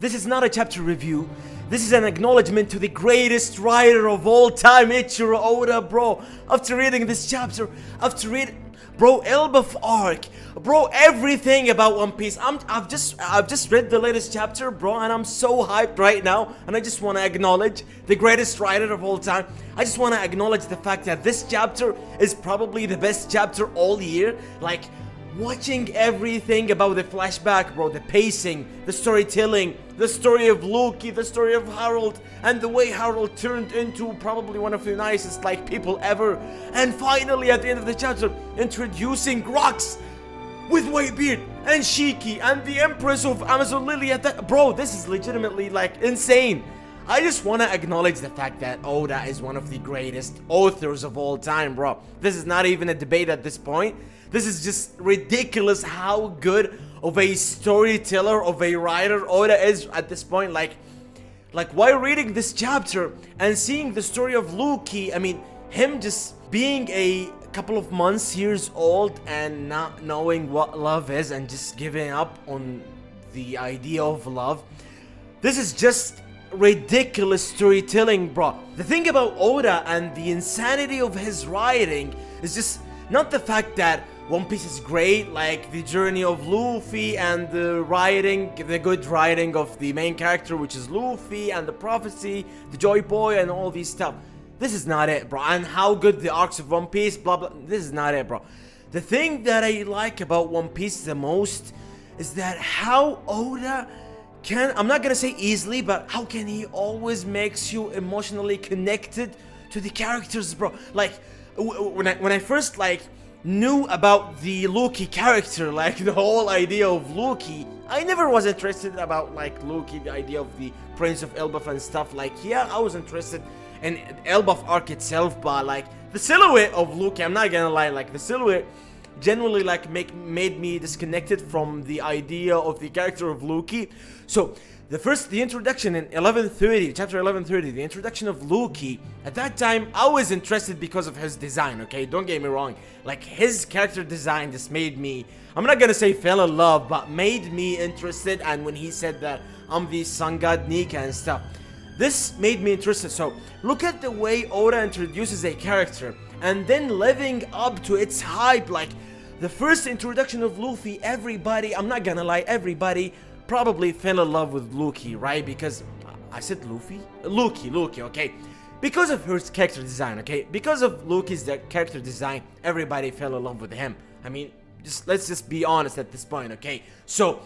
This is not a chapter review. This is an acknowledgement to the greatest writer of all time, Eiichiro Oda, bro. After reading this chapter, bro, Elbaf arc, bro, everything about One Piece. I've just read the latest chapter, bro, and I'm so hyped right now. And I just want to acknowledge the greatest writer of all time. I just want to acknowledge the fact that this chapter is probably the best chapter all year. Like, watching everything about the flashback, bro, the pacing, the storytelling, the story of Loki, the story of Harold, and the way Harold turned into probably one of the nicest people ever. And finally, at the end of the chapter, introducing Grox with Whitebeard and Shiki and the Empress of Amazon Lily at that. Bro, this is legitimately insane. I just want to acknowledge the fact that Oda is one of the greatest authors of all time, bro. This is not even a debate at this point. This is just ridiculous how good of a storyteller, of a writer Oda is at this point. Like while reading this chapter and seeing the story of Loki, I mean, him just being a couple of years old and not knowing what love is and just giving up on the idea of love. This is just ridiculous storytelling, bro. The thing about Oda and the insanity of his writing is just not the fact that One Piece is great, like the journey of Luffy and the writing, the good writing of the main character, which is Luffy, and the prophecy, the Joy Boy, and all these stuff. This is not it, bro. And how good the arcs of One Piece, blah blah. This is not it, bro. The thing that I like about One Piece the most is that how Oda can, I'm not gonna say easily, but how can he always makes you emotionally connected to the characters, bro. Like when I first knew about the Loki character, the whole idea of Loki, I never was interested about Loki, the idea of the Prince of Elbaf and stuff. Yeah, I was interested in Elbaf arc itself, but the silhouette of Loki, I'm not gonna lie, the silhouette generally made me disconnected from the idea of the character of Loki. So the introduction in 1130, chapter 1130, the introduction of Loki, at that time, I was interested because of his design, okay? Don't get me wrong. His character design just made me, I'm not gonna say fell in love, but made me interested. And when he said that I'm the sun god Nika and stuff, this made me interested. So look at the way Oda introduces a character and then living up to its hype. The first introduction of Luffy, everybody, I'm not gonna lie, everybody probably fell in love with Loki, right? Because I said Luffy? Loki, okay? Because of her character design, okay? Because of Loki's character design, everybody fell in love with him. I mean, let's just be honest at this point, okay? So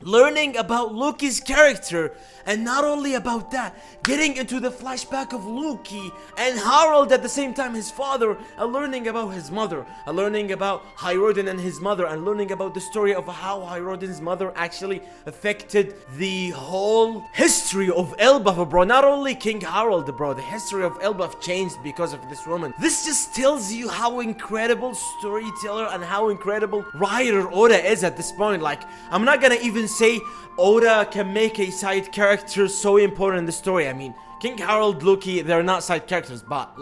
learning about Loki's character, and not only about that, getting into the flashback of Loki and Harold at the same time, his father, and learning about his mother, and learning about Hiroden and his mother, and learning about the story of how Hiroden's mother actually affected the whole history of Elbaf, bro. Not only King Harold, bro, the history of Elbaf changed because of this woman. This just tells you how incredible storyteller and how incredible writer Oda is at this point. I'm not gonna even say Oda can make a side character so important in the story. I mean, King Harold, Loki, they're not side characters, but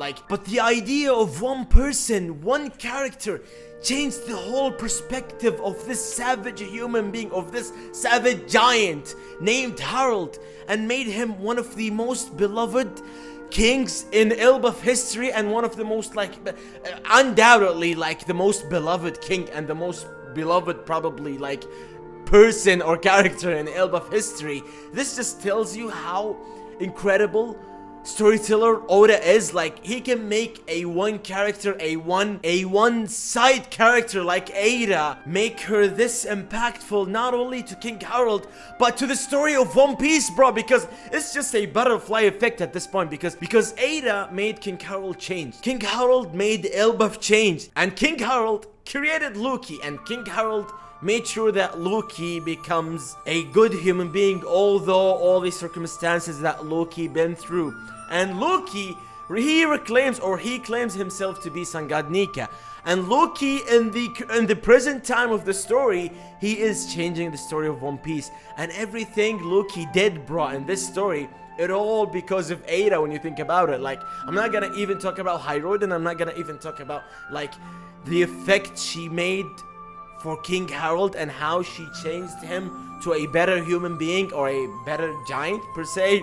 the idea of one person, one character, changed the whole perspective of this savage human being, of this savage giant named Harold, and made him one of the most beloved kings in Elbaf history, and one of the most undoubtedly the most beloved king and the most beloved probably person or character in Elbaf history. This just tells you how incredible storyteller Oda is. He can make a one character, a one side character like Ada, make her this impactful not only to King Harold but to the story of One Piece, bro, because it's just a butterfly effect at this point, because Ada made King Harold change, King Harold made Elbaf change, and King Harold created Loki, and King Harold made sure that Loki becomes a good human being, although all the circumstances that Loki been through. And Loki, he claims himself to be Sun God Nika. And Loki, in the present time of the story, he is changing the story of One Piece. And everything Loki did, bro, in this story, it all because of Ada when you think about it. I'm not gonna even talk about Hiroden, I'm not gonna even talk about the effect she made for King Harold and how she changed him to a better human being or a better giant per se.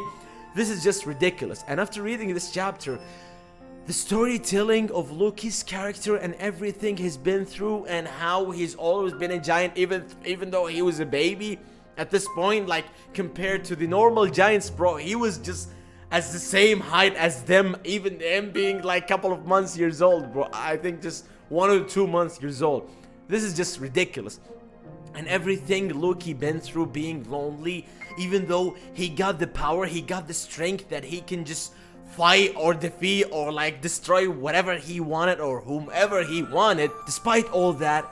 This is just ridiculous. And after reading this chapter, the storytelling of Loki's character and everything he's been through and how he's always been a giant even though he was a baby at this point, like compared to the normal giants, bro, he was just as the same height as them, even them being like a couple of months years old, bro. I think just 1 or 2 months years old. This is just ridiculous. And everything Loki been through, being lonely, even though he got the power, he got the strength that he can just fight or defeat or like destroy whatever he wanted or whomever he wanted. Despite all that,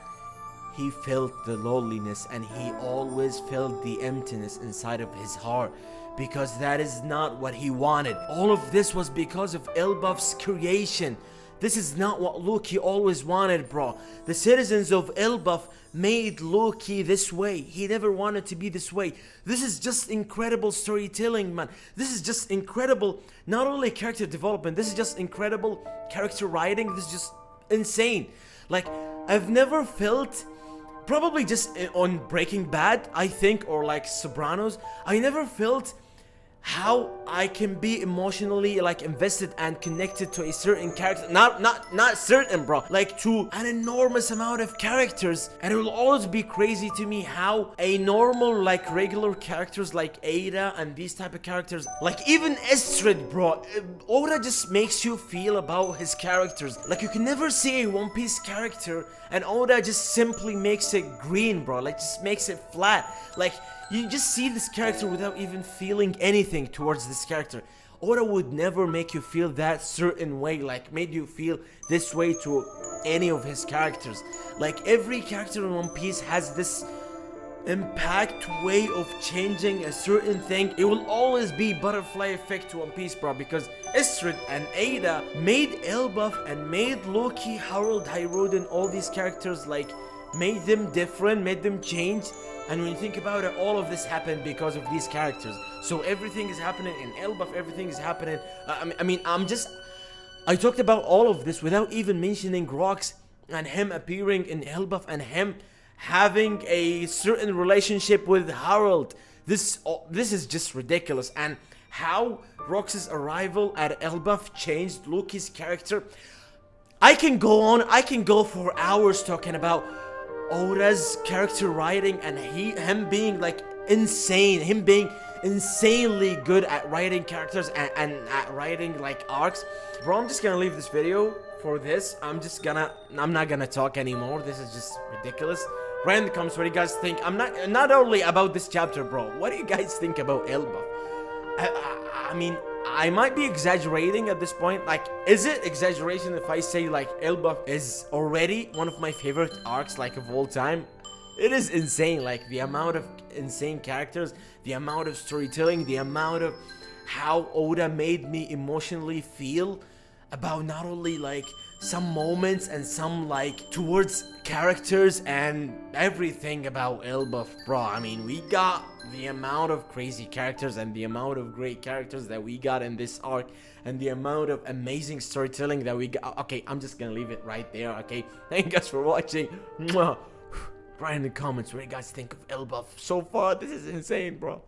he felt the loneliness and he always felt the emptiness inside of his heart, because that is not what he wanted. All of this was because of Elbaf's creation. This is not what Loki always wanted, bro. The citizens of Elbaf made Loki this way. He never wanted to be this way. This is just incredible storytelling, man. This is just incredible, not only character development, this is just incredible character writing. This is just insane. Like, I've never felt, probably just on Breaking Bad, I think, or like Sopranos, I never felt how I can be emotionally like invested and connected to a certain character, not certain, bro, like to an enormous amount of characters. And it will always be crazy to me how a normal like regular characters like Ada and these type of characters, like even Estrid, bro, Oda just makes you feel about his characters. Like you can never see a One Piece character and Oda just simply makes it green, bro, like just makes it flat. Like you just see this character without even feeling anything towards this character. Oda would never make you feel that certain way, like made you feel this way to any of his characters. Like every character in One Piece has this impact way of changing a certain thing. It will always be butterfly effect to One Piece, bro, because Istrid and Ada made Elbaf and made Loki, Harold, Hyruden, all these characters, like made them different, made them change. And when you think about it, all of this happened because of these characters. So everything is happening in Elbaf, everything is happening. I talked about all of this without even mentioning Rox and him appearing in Elbaf and him having a certain relationship with Harold. This is just ridiculous. And how Rox's arrival at Elbaf changed Loki's character. I can go for hours talking about Oda's character writing and him being like insane, him being insanely good at writing characters and at writing like arcs. Bro, I'm just gonna leave this video for this. I'm not gonna talk anymore. This is just ridiculous. Write in the comments what you guys think. I'm not only about this chapter, bro. What do you guys think about Elbaf? I mean, I might be exaggerating at this point. Like, is it exaggeration if I say like Elbaf is already one of my favorite arcs like of all time? It is insane, like the amount of insane characters, the amount of storytelling, the amount of how Oda made me emotionally feel about not only like some moments and some like towards characters and everything about Elbaf, bro. I mean, we got the amount of crazy characters and the amount of great characters that we got in this arc and the amount of amazing storytelling that we got. Okay, I'm just gonna leave it right there, okay? Thank you guys for watching. Mwah. Write in the comments what you guys think of Elbaf so far. This is insane, bro.